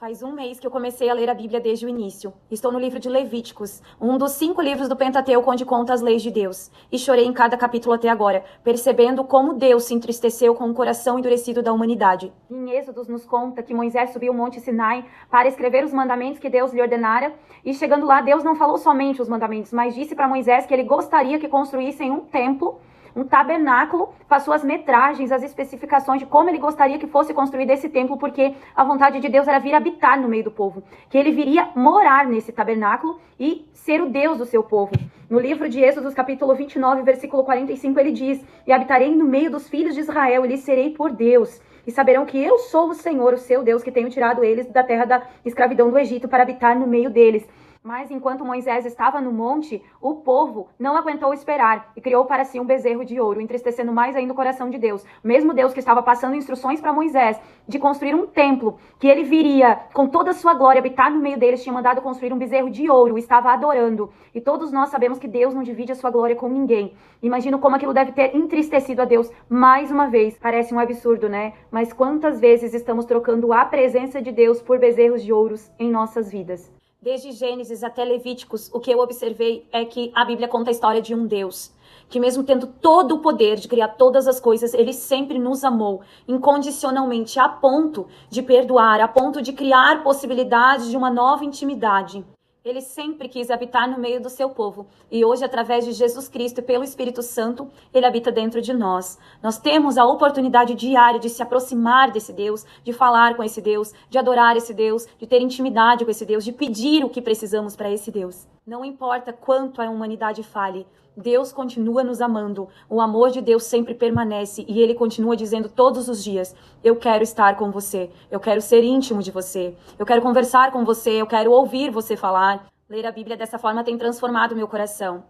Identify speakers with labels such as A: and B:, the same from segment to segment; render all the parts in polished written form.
A: Faz um mês que eu comecei a ler a Bíblia desde o início. Estou no livro de Levíticos, um dos 5 livros do Pentateuco onde conta as leis de Deus. E chorei em cada capítulo até agora, percebendo como Deus se entristeceu com o coração endurecido da humanidade. Em Êxodos nos conta que Moisés subiu o Monte Sinai para escrever os mandamentos que Deus lhe ordenara. E chegando lá, Deus não falou somente os mandamentos, mas disse para Moisés que ele gostaria que construíssem um templo, um tabernáculo, com as suas metragens, as especificações de como ele gostaria que fosse construído esse templo, porque a vontade de Deus era vir habitar no meio do povo, que ele viria morar nesse tabernáculo e ser o Deus do seu povo. No livro de Êxodos, capítulo 29, versículo 45, ele diz: "E habitarei no meio dos filhos de Israel, e lhes serei por Deus. E saberão que eu sou o Senhor, o seu Deus, que tenho tirado eles da terra da escravidão do Egito para habitar no meio deles." Mas enquanto Moisés estava no monte, o povo não aguentou esperar e criou para si um bezerro de ouro, entristecendo mais ainda o coração de Deus. O mesmo Deus que estava passando instruções para Moisés de construir um templo, que ele viria com toda a sua glória habitar no meio deles, tinha mandado construir um bezerro de ouro, estava adorando. E todos nós sabemos que Deus não divide a sua glória com ninguém. Imagino como aquilo deve ter entristecido a Deus mais uma vez. Parece um absurdo, né? Mas quantas vezes estamos trocando a presença de Deus por bezerros de ouros em nossas vidas? Desde Gênesis até Levíticos, o que eu observei é que a Bíblia conta a história de um Deus que, mesmo tendo todo o poder de criar todas as coisas, ele sempre nos amou incondicionalmente, a ponto de perdoar, a ponto de criar possibilidades de uma nova intimidade. Ele sempre quis habitar no meio do seu povo. E hoje, através de Jesus Cristo e pelo Espírito Santo, ele habita dentro de nós. Nós temos a oportunidade diária de se aproximar desse Deus, de falar com esse Deus, de adorar esse Deus, de ter intimidade com esse Deus, de pedir o que precisamos para esse Deus. Não importa quanto a humanidade fale, Deus continua nos amando. O amor de Deus sempre permanece e ele continua dizendo todos os dias: eu quero estar com você, eu quero ser íntimo de você, eu quero conversar com você, eu quero ouvir você falar. Ler a Bíblia dessa forma tem transformado meu coração.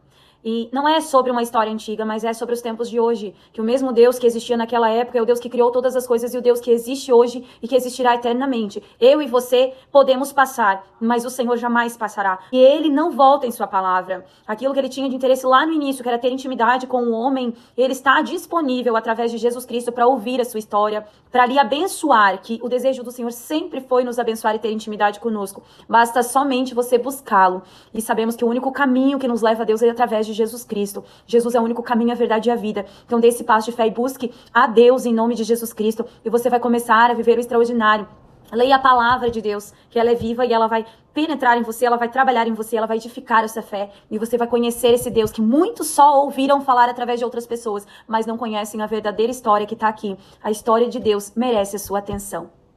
A: E não é sobre uma história antiga, mas é sobre os tempos de hoje. Que o mesmo Deus que existia naquela época é o Deus que criou todas as coisas e o Deus que existe hoje e que existirá eternamente. Eu e você podemos passar, mas o Senhor jamais passará. E ele não volta em sua palavra. Aquilo que ele tinha de interesse lá no início, que era ter intimidade com o homem, ele está disponível através de Jesus Cristo para ouvir a sua história, para lhe abençoar, que o desejo do Senhor sempre foi nos abençoar e ter intimidade conosco. Basta somente você buscá-lo. E sabemos que o único caminho que nos leva a Deus é através de Jesus Cristo. Jesus é o único caminho, a verdade e a vida. Então dê esse passo de fé e busque a Deus em nome de Jesus Cristo e você vai começar a viver o extraordinário. Leia a palavra de Deus, que ela é viva e ela vai penetrar em você, ela vai trabalhar em você, ela vai edificar essa fé e você vai conhecer esse Deus que muitos só ouviram falar através de outras pessoas, mas não conhecem a verdadeira história que está aqui. A história de Deus merece a sua atenção.